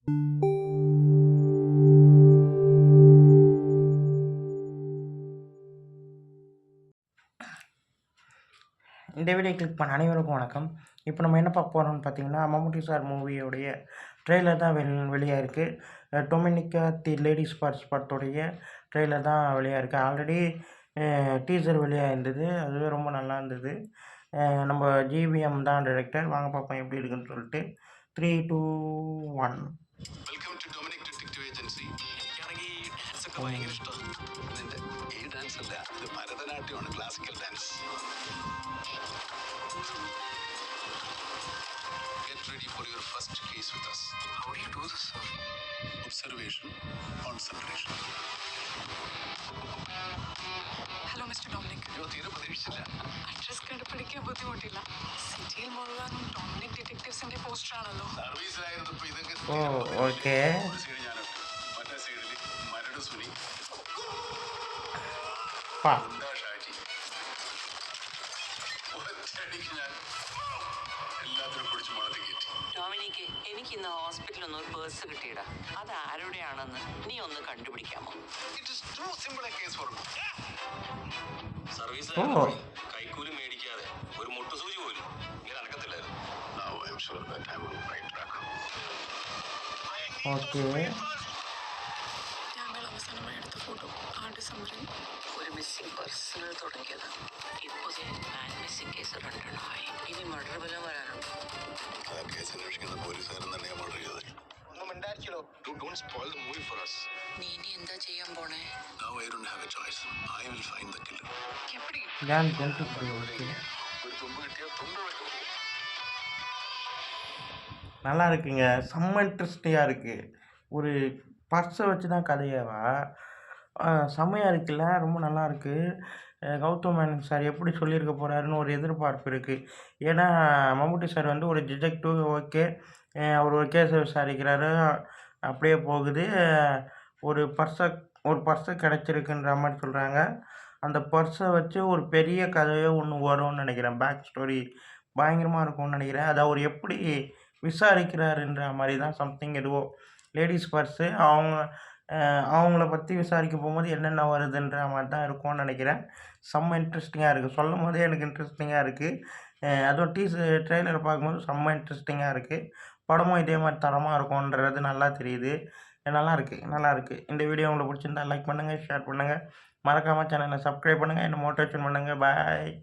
இந்த video click பண்ண அனைவருக்கும் வணக்கம். இப்போ நம்ம என்ன பார்க்க போகிறோம்னு பார்த்தீங்கன்னா, மம்முட்டி சார் மூவியோடைய ட்ரெய்லர் தான் வெளியாயிருக்கு. டொமினிகா தி லேடிஸ் பார்ட்ஸ் படத்துடைய ட்ரெய்லர் தான் வெளியாயிருக்கு. ஆல்ரெடி டீசர் வெளியாயிருந்தது. அதுவே ரொம்ப நல்லா இருந்தது. நம்ம ஜிவிஎம் தான் டைரக்டர். வாங்க பார்ப்போம் எப்படி இருக்குன்னு சொல்லிட்டு. 3, 2, 1. Welcome to Dominic detective agency. എനിക്കാണെങ്കിൽ ഈ ഡാൻസ് ഒക്കെ ഭയങ്കര ഇഷ്ടമാണ്. ഇതിന്റെ ഈ ഡാൻസ് അല്ല, ഇത് ഭരതനാട്യമാണ്, classical dance. Get ready for your first case with us. How do you do this, sir? Observation, concentration. Hello mister Dominic. അയ്യോ, തീരെ പ്രതീക്ഷിച്ചില്ല. അഡ്രസ് കണ്ടുപിടിക്കാൻ ബുദ്ധിമുട്ടില്ല. സിറ്റിയിൽ മുഴുവൻ ഡൊമിനിക് ഡിറ്റക്റ്റീവ്സിന്റെ പോസ്റ്റർ ആണല്ലോ. സർവീസിലായിരുന്നപ്പോ ഇതൊക്കെ ഓക്കെ. ഒരു സൈഡ് ഞാനുണ്ട്, മറ്റേ സൈഡിൽ മരട് സുനി, എന്താ ഷാജി. ഒറ്റയടിക്ക് ഞാൻ എല്ലാത്തിനും പിടിച്ച് മണത്തി കയറ്റി. ഡൊമിനിക്ക്, എനിക്ക് ഇന്ന് ഹോസ്പിറ്റലിൽ നിന്ന് ഒരു പേഴ്സ് കിട്ടിയടാ. അത് ആരുടെയാണെന്ന് നീ ഒന്ന് കണ്ടുപിടിക്കാമോ? It is too simple a case for me. Service കൈക്കൂലി മേടിക്കാതെ ഒരു മുട്ടുസൂചി പോലും ഇങ്ങനെ നടക്കത്തില്ലായിരുന്നു. Now I am sure that I am on the right track. Okay. ഞങ്ങൾ അവസാനമായി എടുത്ത ഫോട്ടോ ആ ഡിസംബറിൽ ഒരു മിസ്സിംഗ് പേഴ്സണൽ തുടങ്ങിയത് ഇപ്പോൾ മിസ്സിംഗ് കേസ് രണ്ടെണ്ണമായി. ഇനി മർഡർ വല്ലതും വരാനുണ്ട്. ആ കേസ് അന്വേഷിക്കുന്ന പോലീസുകാരൻ തന്നെയാണ് മർഡർ ചെയ്തത്. ഒന്നും ഉണ്ടാക്കിയോ? Don't spoil the movie for us. നീ ഇനി എന്താ ചെയ്യാൻ പോണേ? Now I don't have a choice. I will find the killer. എപ്പടി ഞാൻ ഓക്കെ. ഒരു തുമ്പ് കിട്ടിയാൽ തുമ്പ് വെക്കും. நல்லா இருக்குங்க. செம்ம இன்ட்ரெஸ்டிங்காக இருக்குது. ஒரு பர்ஸை வச்சு தான் கதையாவா? செம்மையாக இருக்குல்ல, ரொம்ப நல்லா இருக்குது. கௌதம் மேனன் சார் எப்படி சொல்லியிருக்க போகிறாருன்னு ஒரு எதிர்பார்ப்பு இருக்குது. ஏன்னா மம்முட்டி சார் வந்து ஒரு டிடெக்டிவ், ஓகே, அவர் ஒரு கேஸை விசாரிக்கிறாரு, அப்படியே போகுது. ஒரு பர்ஸை கிடச்சிருக்குன்ற மாதிரி சொல்கிறாங்க. அந்த பர்ஸை வச்சு ஒரு பெரிய கதையோ ஒன்று வரும்னு நினைக்கிறேன். பேக் ஸ்டோரி பயங்கரமாக இருக்கும்னு நினைக்கிறேன். அதை அவர் எப்படி விசாரிக்கிறாருன்ற மாதிரி தான் சம்திங் எதுவோ லேடிஸ் பர்ஸு அவங்கள பற்றி விசாரிக்க போகும்போது என்னென்ன வருதுன்ற மாதிரி தான் இருக்கும்னு நினைக்கிறேன். செம்ம இன்ட்ரெஸ்டிங்காக இருக்குது. சொல்லும் போதே எனக்கு இன்ட்ரெஸ்டிங்காக இருக்குது. அதுவும் ட்ரெய்லரை பார்க்கும்போது செம்ம இன்ட்ரெஸ்டிங்காக இருக்குது. படமும் இதே மாதிரி தரமாக இருக்கும்ன்றது நல்லா தெரியுது. நல்லாயிருக்கு. இந்த வீடியோ உங்களுக்கு பிடிச்சிருந்தா லைக் பண்ணுங்கள், ஷேர் பண்ணுங்கள், மறக்காமல் சேனலை சப்ஸ்கிரைப் பண்ணுங்கள், என்னை மோட்டிவேஷன் பண்ணுங்கள். பாய்.